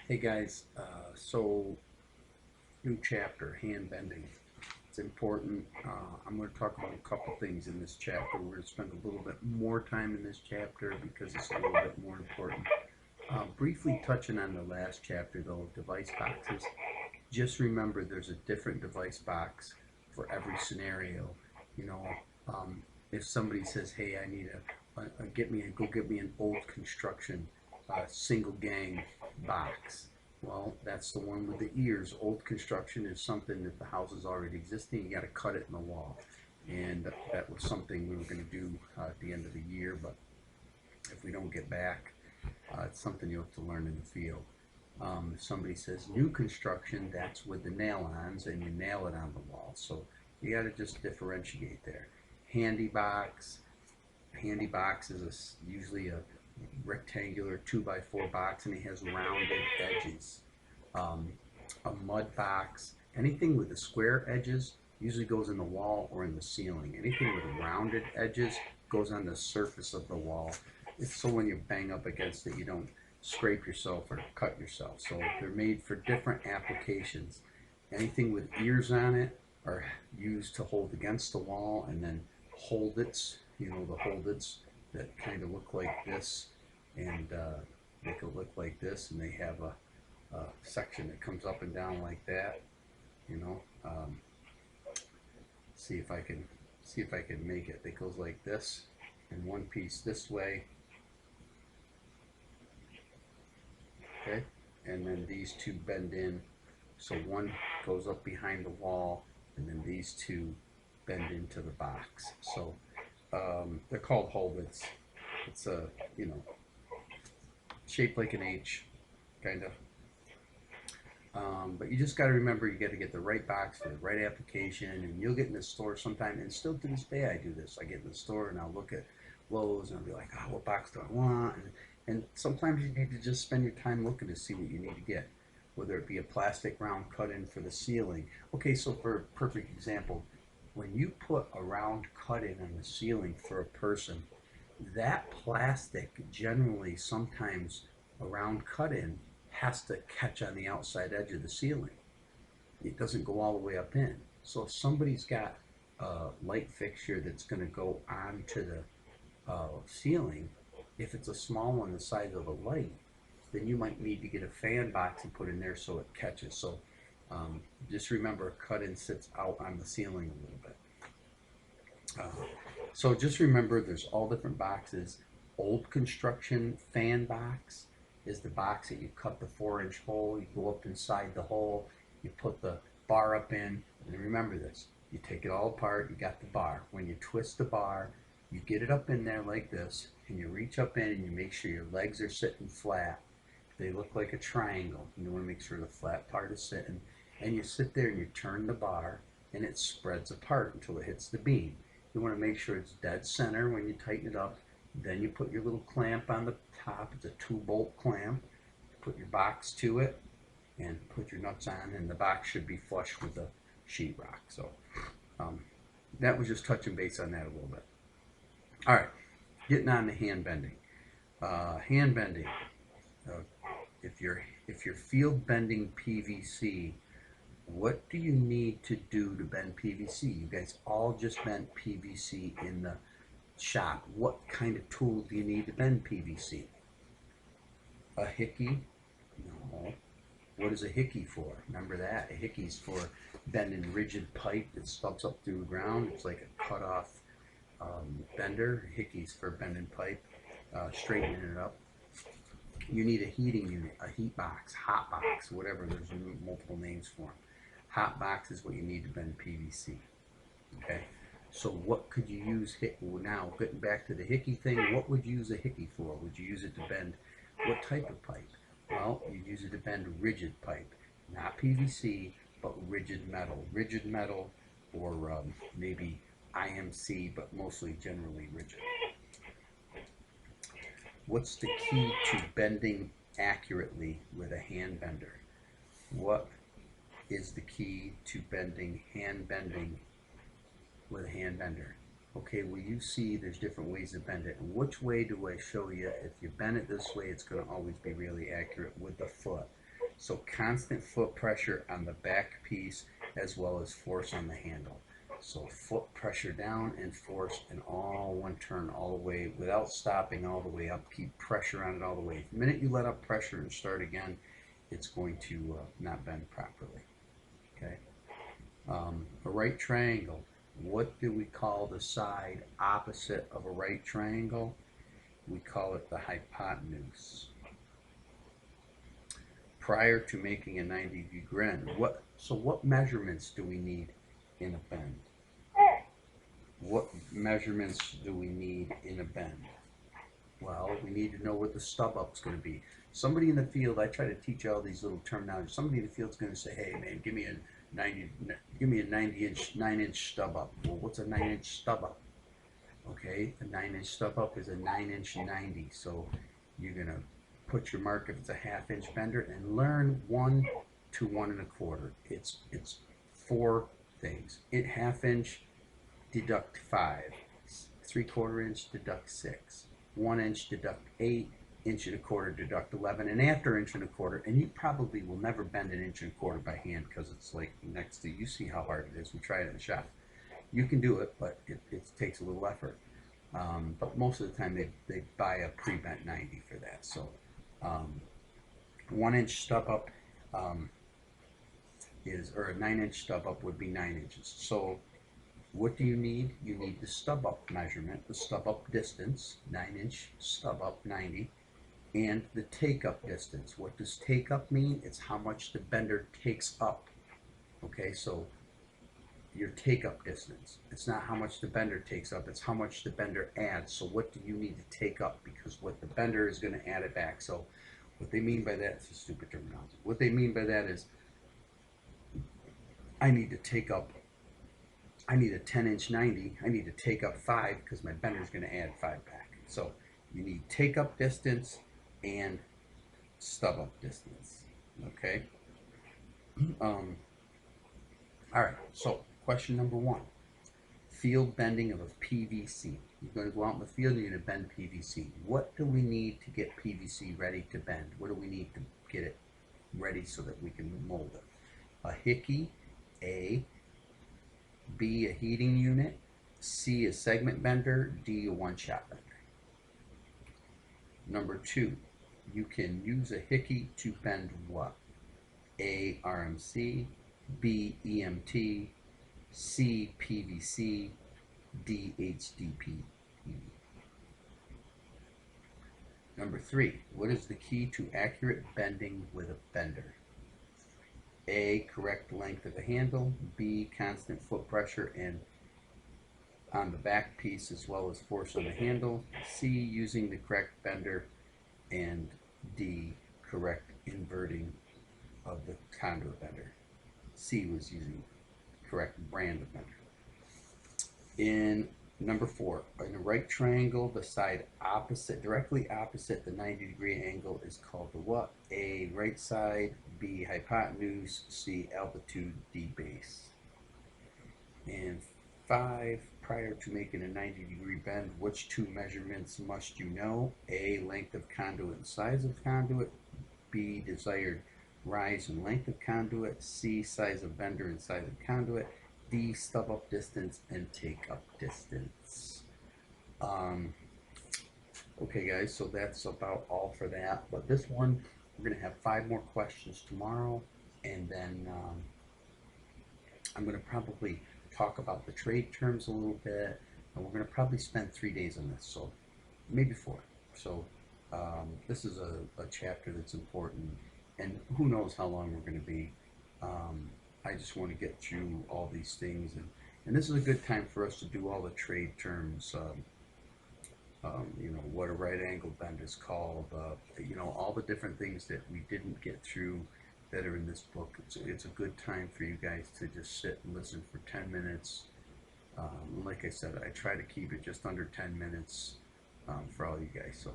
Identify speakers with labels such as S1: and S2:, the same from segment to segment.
S1: Hey guys, so new chapter, hand bending. It's important. I'm going to talk about a couple things in this chapter. We're going to spend a little bit more time in this chapter because it's a little bit more important. Briefly touching on the last chapter though, device boxes. Just remember there's a different device box for every scenario. You know, um, if somebody says, "Hey, I need go get me an old construction single gang box." Well, that's the one with the ears. Old construction is something that the house is already existing. You got to cut it in the wall, and that was something we were going to do at the end of the year. But if we don't get back, it's something you have to learn in the field. If somebody says new construction, that's with the nail-ons, and you nail it on the wall. So you got to just differentiate there. Handy box. Handy box is usually a rectangular 2x4 box, and it has rounded edges. Um, a mud box, anything with the square edges usually goes in the wall or in the ceiling. Anything with rounded edges goes on the surface of the wall. It's so when you bang up against it, you don't scrape yourself or cut yourself. So they're made for different applications. Anything with ears on it are used to hold against the wall, and then holdits, the holdits that kind of look like this, and they could look like this, and they have a section that comes up and down like that. You know, see if I can make it. It goes like this, and one piece this way, okay, and then these two bend in. So one goes up behind the wall, and then these two bend into the box. So they're called holdits. It's a shaped like an H, kind of. But you just got to remember you got to get the right box for the right application, and you'll get in the store sometime. And still to this day, I do this. I get in the store and I'll look at Lowe's and I'll be like, oh, what box do I want? And sometimes you need to just spend your time looking to see what you need to get, whether it be a plastic round cut in for the ceiling. Okay, so for a perfect example, when you put a round cut in on the ceiling for a person, that plastic generally sometimes a round cut in has to catch on the outside edge of the ceiling. It doesn't go all the way up in. So if somebody's got a light fixture that's going to go onto the ceiling, if it's a small one the size of a light, then you might need to get a fan box and put in there so it catches. So just remember, cut-in sits out on the ceiling a little bit. So just remember, there's all different boxes. Old construction fan box is the box that you cut the 4-inch hole. You go up inside the hole, you put the bar up in, and remember this: you take it all apart. You got the bar. When you twist the bar, you get it up in there like this, and you reach up in and you make sure your legs are sitting flat. They look like a triangle. You want to make sure the flat part is sitting, and you sit there and you turn the bar, and it spreads apart until it hits the beam. You want to make sure it's dead center when you tighten it up. Then you put your little clamp on the top. It's a 2-bolt clamp. Put your box to it and put your nuts on, and the box should be flush with the sheetrock. So um, that was just touching base on that a little bit. All right, getting on to hand bending. Hand bending. Uh, if you're field bending PVC, what do you need to do to bend PVC? You guys all just bent PVC in the shop. What kind of tool do you need to bend PVC? A hickey? No. What is a hickey for? Remember that? A hickey's for bending rigid pipe that stubs up through the ground. It's like a cut off bender. Hickey's for bending pipe, straightening it up. You need a heating unit, a heat box, hot box, whatever. There's multiple names for them. Hot box is what you need to bend PVC. Okay. So what could you use? Now getting back to the hickey thing, what would you use a hickey for? Would you use it to bend what type of pipe? Well, you'd use it to bend rigid pipe, not PVC, but rigid metal, or maybe IMC, but mostly generally rigid. What's the key to bending accurately with a hand bender? What is the key to hand bending with a hand bender? Okay, well, you see there's different ways to bend it. Which way do I show you? If you bend it this way, it's going to always be really accurate with the foot. So constant foot pressure on the back piece as well as force on the handle. So foot pressure down and force in all one turn all the way without stopping all the way up. Keep pressure on it all the way. The minute you let up pressure and start again, it's going to not bend properly. Okay. A right triangle. What do we call the side opposite of a right triangle? We call it the hypotenuse. Prior to making a 90-degree bend, what measurements do we need in a bend? What measurements do we need in a bend? Well, we need to know what the stub up is going to be. Somebody in the field, I try to teach all these little terminology. Somebody in the field is going to say, "Hey, man, give me a 90-inch, 9-inch stub up." Well, what's a 9-inch stub up? Okay, a 9-inch stub up is a 9-inch 90. So you're going to put your mark if it's a half-inch bender and learn 1 to 1 1/4. It's 4 things. In half-inch, deduct 5. 3/4 inch, deduct 6. 1 inch, deduct 8. 1.25 deduct 11. And after 1.25, and you probably will never bend 1.25 by hand because it's like next to, you see how hard it is. We try it in the shop. You can do it, but it takes a little effort. But most of the time they buy a pre-bent 90 for that. So 1-inch stub up or a 9-inch stub up would be 9 inches. So what do you need? You need the stub up measurement, the stub up distance, 9-inch stub up 90, and the take up distance. What does take up mean? It's how much the bender takes up. Okay, so your take up distance. It's not how much the bender takes up, it's how much the bender adds. So what do you need to take up? Because what the bender is going to add it back. So what they mean by that is a stupid terminology. What they mean by that is I need to take up, I need a 10-inch 90, I need to take up 5 because my bender is going to add 5 back. So you need take up distance and stub up distance. Okay. All right, so question number 1. Field bending of a PVC. You're going to go out in the field and you're going to bend PVC. What do we need to get PVC ready to bend? What do we need to get it ready so that we can mold it? A hickey, A. B, a heating unit. C, a segment bender. D, a one-shot bender. Number 2, you can use a hickey to bend what? A, RMC. B, EMT. C, PVC. D, HDPE. Number 3, what is the key to accurate bending with a bender? A, correct length of the handle. B, constant foot pressure and on the back piece as well as force on the handle. C, using the correct bender. And D, correct inverting of the conduit bender. C was using correct brand of bender. In number 4, in a right triangle, the side opposite, directly opposite the 90-degree angle is called the what? A, right side. B, hypotenuse. C, altitude. D, base. And 5, prior to making a 90-degree bend, which 2 measurements must you know? A, length of conduit and size of conduit. B, desired rise and length of conduit. C, size of bender and size of conduit. D, stub up distance and take up distance. Okay guys, so that's about all for that. But this one, we're going to have 5 more questions tomorrow, and then I'm going to probably talk about the trade terms a little bit, and we're going to probably spend 3 days on this, so maybe 4. So this is a chapter that's important, and who knows how long we're going to be. I just want to get through all these things, and this is a good time for us to do all the trade terms. You know, what a right angle bend is called, you know, all the different things that we didn't get through that are in this book. It's a good time for you guys to just sit and listen for 10 minutes. Like I said, I try to keep it just under 10 minutes for all you guys. So,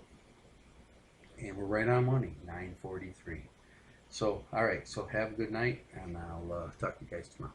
S1: and we're right on money, 9:43. So, all right, so have a good night, and I'll talk to you guys tomorrow.